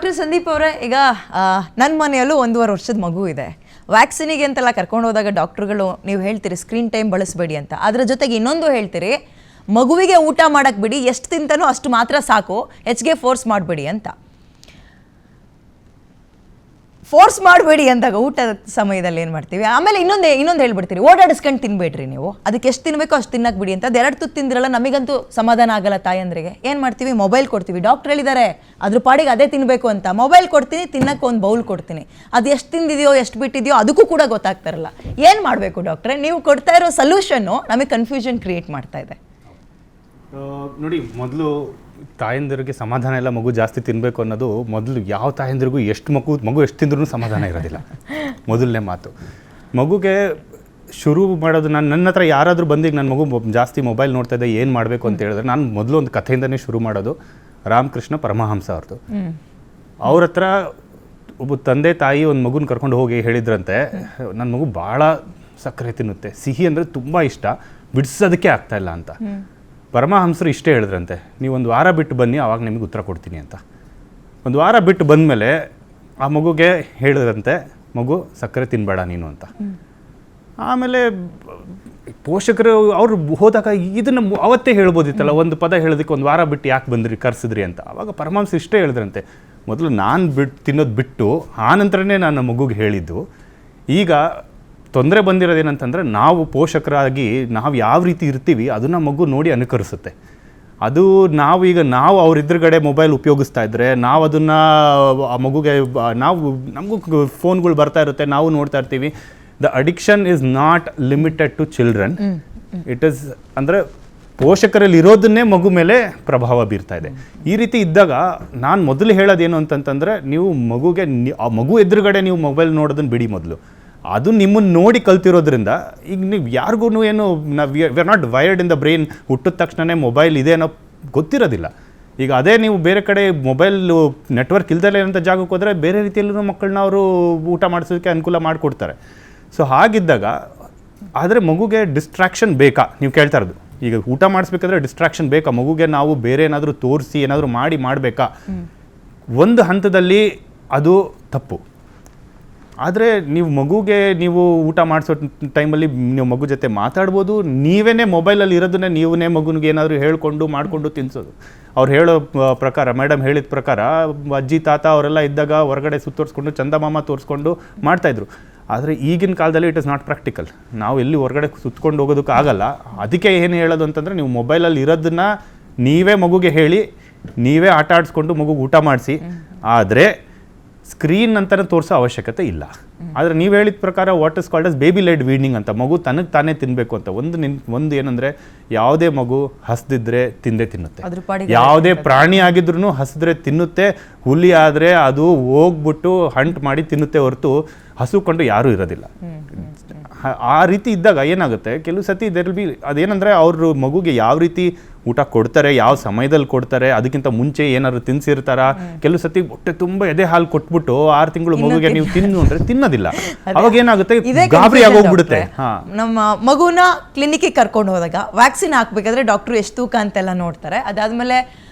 Doctor Sandeep ಅವರೇ, ಈಗ ನನ್ನ ಮನೆಯಲ್ಲೂ 1.5 ವರ್ಷದ ಮಗು ಇದೆ. ವ್ಯಾಕ್ಸಿನಿಗೆ ಅಂತೆಲ್ಲ ಕರ್ಕೊಂಡು ಹೋದಾಗ ಡಾಕ್ಟ್ರುಗಳು ನೀವು ಹೇಳ್ತೀರಿ ಸ್ಕ್ರೀನ್ ಟೈಮ್ ಬಳಸಬೇಡಿ ಅಂತ. ಅದರ ಜೊತೆಗೆ ಇನ್ನೊಂದು ಹೇಳ್ತೀರಿ, ಮಗುವಿಗೆ ಊಟ ಮಾಡಕ್ಕೆ ಬಿಡಿ, ಎಷ್ಟು ತಿಂತಾನೋ ಅಷ್ಟು ಮಾತ್ರ ಸಾಕು, ಹೆಚ್ಚಿಗೆ ಫೋರ್ಸ್ ಮಾಡಬೇಡಿ ಅಂತ. ಫೋರ್ಸ್ ಮಾಡಬೇಡಿ ಅಂದಾಗ ಊಟದ ಸಮಯದಲ್ಲಿ ಏನು ಮಾಡ್ತೀವಿ? ಆಮೇಲೆ ಇನ್ನೊಂದು ಹೇಳ್ಬಿಡ್ತೀರಿ, ಓಡಾಡಿಸ್ಕೊಂಡು ತಿನ್ಬೇಡ್ರಿ ನೀವು, ಅದಕ್ಕೆ ಎಷ್ಟು ತಿನ್ನಬೇಕೋ ಅಷ್ಟು ತಿನ್ನಕ್ಕೆ ಬಿಡಿ ಅಂತ. ಅದು 2 ತುತ್ತು ತಿಂದಿರಲ್ಲ, ನಮಗಂತೂ ಸಮಾಧಾನ ಆಗಲ್ಲ ತಾಯಂದ್ರಿಗೆ. ಏನು ಮಾಡ್ತೀವಿ? ಮೊಬೈಲ್ ಕೊಡ್ತೀವಿ. ಡಾಕ್ಟ್ರ್ ಹೇಳಿದ್ದಾರೆ ಅದ್ರ ಪಾಡಿಗೆ ಅದೇ ತಿನ್ನಬೇಕು ಅಂತ. ಮೊಬೈಲ್ ಕೊಡ್ತೀನಿ, ತಿನ್ನಕ್ಕೆ ಒಂದು ಬೌಲ್ ಕೊಡ್ತೀನಿ. ಅದು ಎಷ್ಟು ತಿಂದಿದೆಯೋ ಎಷ್ಟು ಬಿಟ್ಟಿದೆಯೋ ಅದಕ್ಕೂ ಕೂಡ ಗೊತ್ತಾಗ್ತಾರಲ್ಲ. ಏನು ಮಾಡಬೇಕು ಡಾಕ್ಟ್ರೆ? ನೀವು ಕೊಡ್ತಾ ಇರೋ ಸೊಲ್ಯೂಷನ್ನು ನಮಗೆ ಕನ್ಫ್ಯೂಷನ್ ಕ್ರಿಯೇಟ್ ಮಾಡ್ತಾ ಇದೆ. ನೋಡಿ, ಮೊದಲು ತಾಯಂದಿರಿಗೆ ಸಮಾಧಾನ ಇಲ್ಲ, ಮಗು ಜಾಸ್ತಿ ತಿನ್ನಬೇಕು ಅನ್ನೋದು ಮೊದಲು ಯಾವ ತಾಯಂದಿರಿಗೂ ಮಗು ಎಷ್ಟು ತಿಂದ್ರೂ ಸಮಾಧಾನ ಇರೋದಿಲ್ಲ. ಮೊದಲನೇ ಮಾತು. ಮಗುಗೆ ಶುರು ಮಾಡೋದು, ನನ್ನ ಹತ್ರ ಯಾರಾದರೂ ಬಂದಿಗೆ ನನ್ನ ಮಗು ಜಾಸ್ತಿ ಮೊಬೈಲ್ ನೋಡ್ತಾ ಇದೆ, ಏನು ಮಾಡಬೇಕು ಅಂತ ಹೇಳಿದ್ರೆ ನಾನು ಮೊದಲು ಒಂದು ಕಥೆಯಿಂದನೇ ಶುರು ಮಾಡೋದು. ರಾಮಕೃಷ್ಣ ಪರಮಹಂಸ ಅವ್ರದ್ದು. ಅವ್ರ ಹತ್ರ ಒಬ್ಬ ತಂದೆ ತಾಯಿ ಒಂದು ಮಗುನ ಕರ್ಕೊಂಡು ಹೋಗಿ ಹೇಳಿದ್ರಂತೆ, ನನ್ನ ಮಗು ಭಾಳ ಸಕ್ಕರೆ ತಿನ್ನುತ್ತೆ, ಸಿಹಿ ಅಂದರೆ ತುಂಬ ಇಷ್ಟ, ಬಿಡಿಸೋದಕ್ಕೆ ಆಗ್ತಾಯಿಲ್ಲ ಅಂತ. ಪರಮಹಂಸರು ಇಷ್ಟೇ ಹೇಳಿದ್ರಂತೆ, ನೀವು 1 ವಾರ ಬಿಟ್ಟು ಬನ್ನಿ, ಆವಾಗ ನಿಮಗೆ ಉತ್ತರ ಕೊಡ್ತೀನಿ ಅಂತ. 1 ವಾರ ಬಿಟ್ಟು ಬಂದಮೇಲೆ ಆ ಮಗುಗೆ ಹೇಳಿದ್ರಂತೆ, ಮಗು ಸಕ್ಕರೆ ತಿನ್ನಬೇಡ ನೀನು ಅಂತ. ಆಮೇಲೆ ಪೋಷಕರು ಅವ್ರು ಹೋದಾಗ ಇದನ್ನು ಅವತ್ತೇ ಹೇಳ್ಬೋದಿತ್ತಲ್ಲ, ಒಂದು ಪದ ಹೇಳೋದಕ್ಕೆ 1 ವಾರ ಬಿಟ್ಟು ಯಾಕೆ ಬಂದ್ರಿ, ಕರೆಸಿದ್ರಿ ಅಂತ. ಆವಾಗ ಪರಮಹಂಸ ಇಷ್ಟೇ ಹೇಳಿದ್ರಂತೆ, ಮೊದಲು ನಾನು ತಿನ್ನೋದು ಬಿಟ್ಟು ಆನಂತರನೇ ನಾನು ಮಗುಗೆ ಹೇಳಿದ್ದು. ಈಗ ತೊಂದರೆ ಬಂದಿರೋದೇನಂತಂದರೆ, ನಾವು ಪೋಷಕರಾಗಿ ನಾವು ಯಾವ ರೀತಿ ಇರ್ತೀವಿ ಅದನ್ನು ಮಗು ನೋಡಿ ಅನುಕರಿಸುತ್ತೆ. ಅದು ನಾವು ಅವ್ರ ಎದುರುಗಡೆ ಮೊಬೈಲ್ ಉಪಯೋಗಿಸ್ತಾ ಇದ್ದರೆ, ನಾವು ಅದನ್ನು ಆ ಮಗುಗೆ ನಮಗೂ ಫೋನ್ಗಳು ಬರ್ತಾ ಇರುತ್ತೆ, ನಾವು ನೋಡ್ತಾ ಇರ್ತೀವಿ. The addiction is not limited to children. It is ಅಂದರೆ ಪೋಷಕರಲ್ಲಿ ಇರೋದನ್ನೇ ಮಗು ಮೇಲೆ ಪ್ರಭಾವ ಬೀರ್ತಾ ಇದೆ. ಈ ರೀತಿ ಇದ್ದಾಗ ನಾನು ಮೊದಲು ಹೇಳೋದೇನು ಅಂತಂತಂದರೆ, ನೀವು ಮಗುಗೆ ಆ ಮಗು ಎದುರುಗಡೆ ನೀವು ಮೊಬೈಲ್ ನೋಡೋದನ್ನು ಬಿಡಿ. ಮೊದಲು ಅದು ನಿಮ್ಮನ್ನು ನೋಡಿ ಕಲ್ತಿರೋದ್ರಿಂದ ಈಗ ನೀವು ಯಾರಿಗೂ ಏನು we are not wired in the brain, ಹುಟ್ಟಿದ ತಕ್ಷಣವೇ ಮೊಬೈಲ್ ಇದೆ ಅನ್ನೋ ಗೊತ್ತಿರೋದಿಲ್ಲ. ಈಗ ಅದೇ ನೀವು ಬೇರೆ ಕಡೆ ಮೊಬೈಲ್ ನೆಟ್ವರ್ಕ್ ಇಲ್ದಲೇ ಇರೋಂಥ ಜಾಗಕ್ಕೆ ಹೋದರೆ ಬೇರೆ ರೀತಿಯಲ್ಲೂ ಮಕ್ಕಳನ್ನ ಅವರು ಊಟ ಮಾಡಿಸೋದಕ್ಕೆ ಅನುಕೂಲ ಮಾಡಿಕೊಡ್ತಾರೆ. ಸೊ ಹಾಗಿದ್ದಾಗ, ಆದರೆ ಮಗುಗೆ ಡಿಸ್ಟ್ರಾಕ್ಷನ್ ಬೇಕಾ ನೀವು ಕೇಳ್ತಾ ಇರೋದು. ಈಗ ಊಟ ಮಾಡಿಸ್ಬೇಕಾದ್ರೆ ಡಿಸ್ಟ್ರಾಕ್ಷನ್ ಬೇಕಾ ಮಗುಗೆ? ನಾವು ಬೇರೆ ಏನಾದರೂ ತೋರಿಸಿ ಏನಾದರೂ ಮಾಡಬೇಕಾ? ಒಂದು ಹಂತದಲ್ಲಿ ಅದು ತಪ್ಪು. ಆದರೆ ನೀವು ಮಗುಗೆ ನೀವು ಊಟ ಮಾಡಿಸೋ ಟೈಮಲ್ಲಿ ನೀವು ಮಗು ಜೊತೆ ಮಾತಾಡ್ಬೋದು. ನೀವೇ ಮೊಬೈಲಲ್ಲಿ ಇರೋದನ್ನೇ ನೀವೇ ಮಗುನಿಗೆ ಏನಾದರೂ ಮಾಡಿಕೊಂಡು ತಿನ್ನಿಸೋದು. ಅವ್ರು ಹೇಳೋ ಪ್ರಕಾರ, ಮೇಡಮ್ ಹೇಳಿದ ಪ್ರಕಾರ, ಅಜ್ಜಿ ತಾತ ಅವರೆಲ್ಲ ಇದ್ದಾಗ ಹೊರಗಡೆ ಸುತ್ತೋರಿಸ್ಕೊಂಡು ಚಂದಮಾಮ ತೋರಿಸ್ಕೊಂಡು ಮಾಡ್ತಾಯಿದ್ರು. ಆದರೆ ಈಗಿನ ಕಾಲದಲ್ಲಿ ಇಟ್ ಇಸ್ ನಾಟ್ ಪ್ರಾಕ್ಟಿಕಲ್. ನಾವು ಎಲ್ಲಿ ಹೊರಗಡೆ ಸುತ್ಕೊಂಡು ಹೋಗೋದಕ್ಕೆ ಆಗಲ್ಲ. ಅದಕ್ಕೆ ಏನು ಹೇಳೋದು ಅಂತಂದರೆ, ನೀವು ಮೊಬೈಲಲ್ಲಿ ಇರೋದನ್ನು ನೀವೇ ಮಗುಗೆ ಹೇಳಿ, ನೀವೇ ಆಟ ಆಡಿಸ್ಕೊಂಡು ಮಗುಗೆ ಊಟ ಮಾಡಿಸಿ. ಆದರೆ ಸ್ಕ್ರೀನ್ ಅಂತಲೇ ತೋರಿಸೋ ಅವಶ್ಯಕತೆ ಇಲ್ಲ. ಆದರೆ ನೀವು ಹೇಳಿದ ಪ್ರಕಾರ what is called as baby led weaning ಅಂತ, ಮಗು ತನಗೆ ತಾನೇ ತಿನ್ನಬೇಕು ಅಂತ. ಒಂದು ಏನಂದರೆ, ಯಾವುದೇ ಮಗು ಹಸ್ದಿದ್ರೆ ತಿನ್ನುತ್ತೆ. ಯಾವುದೇ ಪ್ರಾಣಿ ಆಗಿದ್ರೂ ಹಸಿದ್ರೆ ತಿನ್ನುತ್ತೆ. ಹುಲಿ ಆದರೆ ಅದು ಹೋಗ್ಬಿಟ್ಟು ಹಂಟ್ ಮಾಡಿ ತಿನ್ನುತ್ತೆ ಹೊರತು ಹಸುಕೊಂಡು ಯಾರೂ ಇರೋದಿಲ್ಲ. ಆ ರೀತಿ ಇದ್ದಾಗ ಏನಾಗುತ್ತೆ, ಕೆಲವು ಸತಿ ದೇರ್ ವಿಲ್ ಬಿ ಅದೇನಂದರೆ, ಅವರು ಮಗುಗೆ ಯಾವ ರೀತಿ ಊಟ ಕೊಡ್ತಾರೆ, ಯಾವ ಸಮಯದಲ್ಲಿ ಕೊಡ್ತಾರೆ, ಅದಕ್ಕಿಂತ ಮುಂಚೆ ಏನಾದ್ರು ತಿನ್ಸಿರ್ತಾರ. ಕೆಲವು ಸತಿ ಹೊಟ್ಟೆ ತುಂಬ ಎದೆ ಹಾಲು ಕೊಟ್ಬಿಟ್ಟು 6 ತಿಂಗಳು ಮಗುಗೆ ನೀವು ತಿನ್ನು ಅಂದರೆ ತಿನ್ನೋದಿಲ್ಲ. ಅವಾಗ ಏನಾಗುತ್ತೆ, ಗಾಬರಿ ಆಗೋಗ್ಬಿಡುತ್ತೆ. ನಮ್ಮ ಮಗುನ ಕ್ಲಿನಿಕ್ಗೆ ಕರ್ಕೊಂಡು ಹೋದಾಗ ವ್ಯಾಕ್ಸಿನ್ ಹಾಕ್ಬೇಕಾದ್ರೆ ಡಾಕ್ಟ್ರು ಎಷ್ಟು ತೂಕ ಅಂತೆಲ್ಲ ನೋಡ್ತಾರೆ. ಅದಾದಮೇಲೆ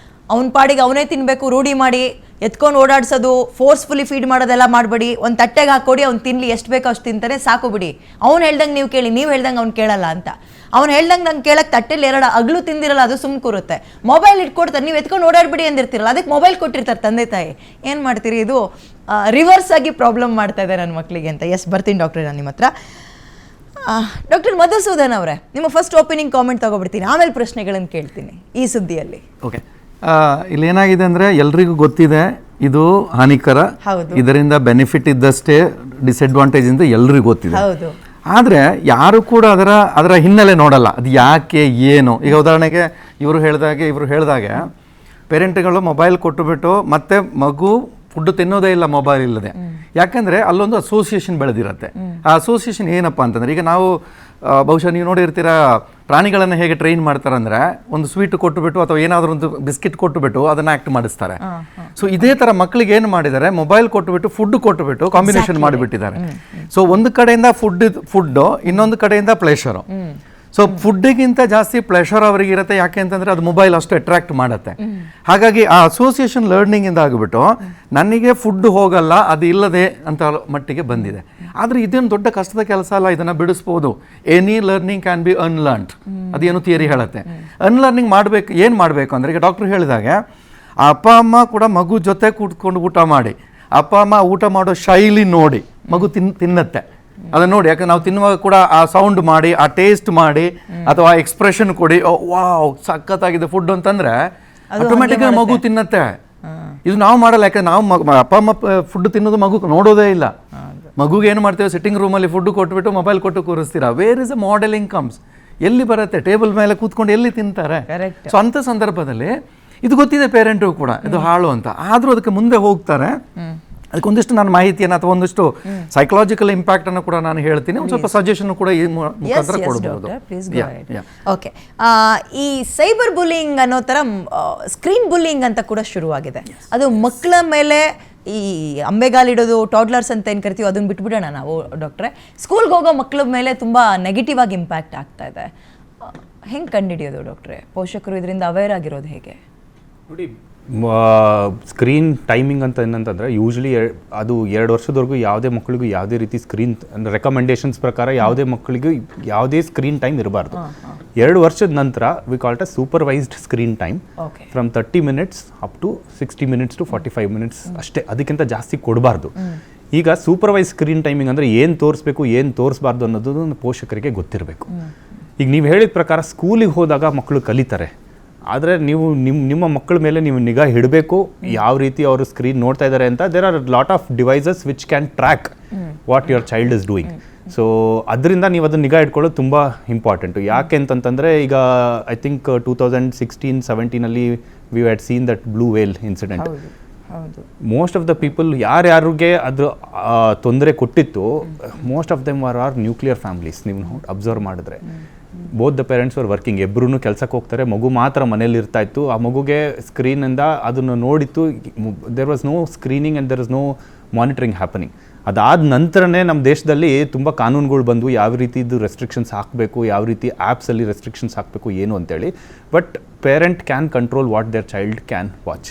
ಅವನ ಪಾಡಿಗೆ ಅವನೇ ತಿನ್ನಬೇಕು, ರೂಢಿ ಮಾಡಿ ಎತ್ಕೊಂಡು ಓಡಾಡ್ಸೋದು, ಫೋರ್ಸ್ಫುಲಿ ಫೀಡ್ ಮಾಡೋದೆಲ್ಲ ಮಾಡಬೇಡಿ. ಒಂದು ತಟ್ಟೆಗೆ ಹಾಕೊಡಿ, ಅವ್ನು ತಿನ್ನಲಿ, ಎಷ್ಟು ಬೇಕೋ ಅಷ್ಟು ತಿಂತಾನೆ, ಸಾಕು ಬಿಡಿ. ಅವ್ನು ಹೇಳ್ದಂಗೆ ನೀವು ಕೇಳಿ, ನೀವು ಹೇಳ್ದಂಗೆ ಅವ್ನು ಕೇಳಲ್ಲ ಅಂತ. ಅವ್ನು ಹೇಳ್ದಂಗೆ ನಂಗೆ ಕೇಳಕ್ಕೆ ತಟ್ಟೆಲಿ 2 ಅಗಲು ತಿಂದಿರಲ್ಲ, ಅದು ಸುಮ್ಮ ಕೂರುತ್ತೆ. ಮೊಬೈಲ್ ಇಟ್ಕೊಡ್ತಾರೆ, ನೀವು ಎತ್ಕೊಂಡು ಓಡಾಡ್ಬಿಡಿ ಅಂದಿರ್ತೀರಲ್ಲ, ಅದಕ್ಕೆ ಮೊಬೈಲ್ ಕೊಟ್ಟಿರ್ತಾರೆ ತಂದೆ ತಾಯಿ. ಏನು ಮಾಡ್ತೀರಿ? ಇದು ರಿವರ್ಸ್ ಆಗಿ ಪ್ರಾಬ್ಲಮ್ ಮಾಡ್ತಾ ಇದೆ ನನ್ನ ಮಕ್ಕಳಿಗೆ ಅಂತ. ಎಸ್, ಬರ್ತೀನಿ ಡಾಕ್ಟ್ರೆ ನಾನು ನಿಮ್ಮ ಹತ್ರ. ಡಾಕ್ಟರ್ ಮಧುಸೂದನ್ ಅವರೇ, ನಿಮ್ಮ ಫಸ್ಟ್ ಓಪನಿಂಗ್ ಕಾಮೆಂಟ್ ತಗೊಬಿಡ್ತೀನಿ, ಆಮೇಲೆ ಪ್ರಶ್ನೆಗಳನ್ನು ಕೇಳ್ತೀನಿ ಈ ಸುದ್ದಿಯಲ್ಲಿ. ಓಕೆ, ಇಲ್ಲಿ ಏನಾಗಿದೆ ಅಂದರೆ, ಎಲ್ರಿಗೂ ಗೊತ್ತಿದೆ ಇದು ಹಾನಿಕರ, ಇದರಿಂದ ಬೆನಿಫಿಟ್ ಇದ್ದಷ್ಟೇ ಡಿಸ್ಅಡ್ವಾಂಟೇಜ್ ಅಂತ ಎಲ್ರಿಗೂ ಗೊತ್ತಿದೆ. ಆದರೆ ಯಾರು ಕೂಡ ಅದರ ಹಿನ್ನೆಲೆ ನೋಡಲ್ಲ, ಅದು ಯಾಕೆ ಏನು. ಈಗ ಉದಾಹರಣೆಗೆ ಇವರು ಹೇಳಿದಾಗೆ ಪೇರೆಂಟ್ಗಳು ಮೊಬೈಲ್ ಕೊಟ್ಟುಬಿಟ್ಟು ಮತ್ತೆ ಮಗು ಫುಡ್ ತಿನ್ನೋದೇ ಇಲ್ಲ ಮೊಬೈಲ್ ಇಲ್ಲದೆ. ಯಾಕೆಂದರೆ ಅಲ್ಲೊಂದು ಅಸೋಸಿಯೇಷನ್ ಬೆಳೆದಿರುತ್ತೆ. ಆ ಅಸೋಸಿಯೇಷನ್ ಏನಪ್ಪ ಅಂತಂದರೆ, ಈಗ ನಾವು ಬಹುಶಃ ನೀವು ನೋಡಿರ್ತೀರ, ಪ್ರಾಣಿಗಳನ್ನು ಹೇಗೆ ಟ್ರೈನ್ ಮಾಡ್ತಾರೆ ಅಂದರೆ, ಒಂದು ಸ್ವೀಟ್ ಕೊಟ್ಟುಬಿಟ್ಟು ಅಥವಾ ಏನಾದರೂ ಒಂದು ಬಿಸ್ಕಿಟ್ ಕೊಟ್ಟುಬಿಟ್ಟು ಅದನ್ನು ಆ್ಯಕ್ಟ್ ಮಾಡಿಸ್ತಾರೆ. ಸೊ ಇದೇ ಥರ ಮಕ್ಕಳಿಗೆ ಏನು ಮಾಡಿದ್ದಾರೆ, ಮೊಬೈಲ್ ಕೊಟ್ಟುಬಿಟ್ಟು ಫುಡ್ ಕೊಟ್ಟುಬಿಟ್ಟು ಕಾಂಬಿನೇಷನ್ ಮಾಡಿಬಿಟ್ಟಿದ್ದಾರೆ. ಸೊ ಒಂದು ಕಡೆಯಿಂದ ಫುಡ್ಡು, ಇನ್ನೊಂದು ಕಡೆಯಿಂದ ಪ್ಲೇಷರು. ಸೊ ಫುಡ್ಡಿಗಿಂತ ಜಾಸ್ತಿ ಪ್ಲೆಷರ್ ಅವರಿಗೆ ಇರುತ್ತೆ. ಯಾಕೆ ಅಂತಂದರೆ ಅದು ಮೊಬೈಲ್ ಅಷ್ಟು ಅಟ್ರಾಕ್ಟ್ ಮಾಡುತ್ತೆ. ಹಾಗಾಗಿ ಆ ಅಸೋಸಿಯೇಷನ್ ಲರ್ನಿಂಗಿಂದ ಆಗಿಬಿಟ್ಟು ನನಗೆ ಫುಡ್ ಹೋಗಲ್ಲ ಅದು ಇಲ್ಲದೆ ಅಂತ ಮಟ್ಟಿಗೆ ಬಂದಿದೆ. ಆದರೆ ಇದೇನು ದೊಡ್ಡ ಕಷ್ಟದ ಕೆಲಸ ಅಲ್ಲ, ಇದನ್ನು ಬಿಡಿಸ್ಬೋದು. ಎನಿ ಲರ್ನಿಂಗ್ ಕ್ಯಾನ್ ಬಿ ಅನ್ಲರ್ನ್ಡ್, ಅದೇನು ಥಿಯರಿ ಹೇಳುತ್ತೆ. ಅನ್ಲರ್ನಿಂಗ್ ಮಾಡಬೇಕು. ಏನು ಮಾಡಬೇಕು ಅಂದರೆ, ಈಗ ಡಾಕ್ಟ್ರು ಹೇಳಿದಾಗೆ ಅಪ್ಪ ಅಮ್ಮ ಕೂಡ ಮಗು ಜೊತೆ ಕೂತ್ಕೊಂಡು ಊಟ ಮಾಡಿ, ಅಪ್ಪ ಅಮ್ಮ ಊಟ ಮಾಡೋ ಶೈಲಿ ನೋಡಿ ಮಗು ತಿನ್ನತ್ತೆ. ಅದನ್ನ ನೋಡಿ, ಯಾಕಂದ್ರೆ ನಾವು ತಿನ್ನುವಾಗ ಕೂಡ ಆ ಸೌಂಡ್ ಮಾಡಿ, ಆ ಟೇಸ್ಟ್ ಮಾಡಿ, ಅಥವಾ ಆ ಎಕ್ಸ್ಪ್ರೆಷನ್ ಕೊಡಿ, ವಾವ್ ಸಖತ್ತಾಗಿದೆ ಫುಡ್ ಅಂತಂದ್ರೆ ಆಟೋಮೆಟಿಕ್ ಮಗು ತಿನ್ನತ್ತೆ. ಇದು ನಾವು ಮಾಡಲ್ಲ. ಯಾಕಂದ್ರೆ ನಾವು ಅಪ್ಪ ಅಮ್ಮ ಫುಡ್ ತಿನ್ನೋದು ಮಗು ನೋಡೋದೇ ಇಲ್ಲ. ಮಗುಗೆ ಏನು ಮಾಡ್ತೇವೆ, ಸಿಟ್ಟಿಂಗ್ ರೂಮಲ್ಲಿ ಫುಡ್ ಕೊಟ್ಬಿಟ್ಟು ಮೊಬೈಲ್ ಕೊಟ್ಟು ಕೂರಿಸ್ತೀರಾ. Where is a modeling comes? ಎಲ್ಲಿ ಬರುತ್ತೆ? ಟೇಬಲ್ ಮೇಲೆ ಕೂತ್ಕೊಂಡು ಎಲ್ಲಿ ತಿಂತಾರೆ? ಸೊ ಅಂಥ ಸಂದರ್ಭದಲ್ಲಿ ಇದು ಗೊತ್ತಿದೆ ಪೇರೆಂಟು ಕೂಡ ಇದು ಹಾಳು ಅಂತ, ಆದರೂ ಅದಕ್ಕೆ ಮುಂದೆ ಹೋಗ್ತಾರೆ. ಅದಕ್ಕೊಂದಿಷ್ಟು ನಾನು ಮಾಹಿತಿಯನ್ನು ಅಥವಾ ಒಂದಿಷ್ಟು ಸೈಕಲಾಜಿಕಲ್ ಇಂಪ್ಯಾಕ್ಟ್ ಅನ್ನು ಕೂಡ ನಾನು ಹೇಳ್ತೀನಿ. ಒಂದು ಸ್ವಲ್ಪ ಸಜೆಷನ್ ಕೂಡ ಈ ಮುಖಾಂತರ ಕೊಡಬಹುದು. ಓಕೆ, ಈ ಸೈಬರ್ ಬುಲ್ಲಿಂಗ್ ಅನ್ನೋ ಥರ ಸ್ಕ್ರೀನ್ ಬುಲ್ಲಿಂಗ್ ಅಂತ ಕೂಡ ಶುರುವಾಗಿದೆ. ಅದು ಮಕ್ಕಳ ಮೇಲೆ ಈ ಅಂಬೆಗಾಲಿಡೋದು, ಟಾಡ್ಲರ್ಸ್ ಅಂತ ಏನು ಕರಿತೀವಿ, ಅದನ್ನು ಬಿಟ್ಬಿಡೋಣ ನಾವು ಡಾಕ್ಟ್ರೆ. ಸ್ಕೂಲ್ಗೆ ಹೋಗೋ ಮಕ್ಕಳ ಮೇಲೆ ತುಂಬ ನೆಗೆಟಿವ್ ಆಗಿ ಇಂಪ್ಯಾಕ್ಟ್ ಆಗ್ತಾ ಇದೆ. ಹೆಂಗೆ ಕಂಡುಹಿಡಿಯೋದು ಡಾಕ್ಟ್ರೆ? ಪೋಷಕರು ಇದರಿಂದ ಅವೇರ್ ಆಗಿರೋದು ಹೇಗೆ? ನೋಡಿ, ಸ್ಕ್ರೀನ್ ಟೈಮಿಂಗ್ ಅಂತ ಏನಂತಂದರೆ ಯೂಶ್ವಲಿ ಅದು 2 ವರ್ಷದವರೆಗೂ ಯಾವುದೇ ಮಕ್ಕಳಿಗೂ ಯಾವುದೇ ರೀತಿ ಸ್ಕ್ರೀನ್ ರೆಕಮೆಂಡೇಶನ್ಸ್ ಪ್ರಕಾರ ಯಾವುದೇ ಮಕ್ಕಳಿಗೂ ಯಾವುದೇ ಸ್ಕ್ರೀನ್ ಟೈಮ್ ಇರಬಾರ್ದು. 2 ವರ್ಷದ ನಂತರ we call it a supervised screen time from 30 minutes up to 60 minutes to 45 minutes ಅಷ್ಟೇ, ಅದಕ್ಕಿಂತ ಜಾಸ್ತಿ ಕೊಡಬಾರ್ದು. ಈಗ ಸೂಪರ್ವೈಸ್ ಸ್ಕ್ರೀನ್ ಟೈಮಿಂಗ್ ಅಂದರೆ ಏನು ತೋರಿಸ್ಬೇಕು, ಏನು ತೋರಿಸ್ಬಾರ್ದು ಅನ್ನೋದು ಪೋಷಕರಿಗೆ ಗೊತ್ತಿರಬೇಕು. ಈಗ ನೀವು ಹೇಳಿದ ಪ್ರಕಾರ ಸ್ಕೂಲಿಗೆ ಹೋದಾಗ ಮಕ್ಕಳು ಕಲಿತಾರೆ, ಆದರೆ ನೀವು ನಿಮ್ಮ ಮಕ್ಕಳ ಮೇಲೆ ನೀವು ನಿಗಾ ಇಡಬೇಕು, ಯಾವ ರೀತಿ ಅವರು ಸ್ಕ್ರೀನ್ ನೋಡ್ತಾ ಇದ್ದಾರೆ ಅಂತ. There are lot of devices which can track what your child is doing. So ಅದರಿಂದ ನೀವು ಅದನ್ನು ನಿಗಾ ಇಟ್ಕೊಳ್ಳೋದು ತುಂಬ ಇಂಪಾರ್ಟೆಂಟು. ಯಾಕೆ ಅಂತಂತಂದರೆ, ಈಗ I think 2016-17 we had seen that blue veil incident. Most of the people ಯಾರ್ಯಾರಿಗೆ ಅದ್ರ ತೊಂದರೆ ಕೊಟ್ಟಿತ್ತು, most of them are nuclear families. ನೀವು ಅಬ್ಸರ್ವ್ ಮಾಡಿದ್ರೆ both the parents are working, ಇಬ್ಬರೂ ಕೆಲಸಕ್ಕೆ ಹೋಗ್ತಾರೆ, ಮಗು ಮಾತ್ರ ಮನೇಲಿ ಇರ್ತಾ ಇತ್ತು. ಆ ಮಗುಗೆ ಸ್ಕ್ರೀನಿಂದ ಅದನ್ನು ನೋಡಿತ್ತು. There was no screening and there is no monitoring happening. ಅದಾದ ನಂತರನೇ ನಮ್ಮ ದೇಶದಲ್ಲಿ ತುಂಬ ಕಾನೂನುಗಳು ಬಂದು ಯಾವ ರೀತಿದು ರೆಸ್ಟ್ರಿಕ್ಷನ್ಸ್ ಹಾಕಬೇಕು, ಯಾವ ರೀತಿ ಆ್ಯಪ್ಸಲ್ಲಿ ರೆಸ್ಟ್ರಿಕ್ಷನ್ಸ್ ಹಾಕಬೇಕು ಏನು ಅಂತೇಳಿ. But parent can control what their child can watch.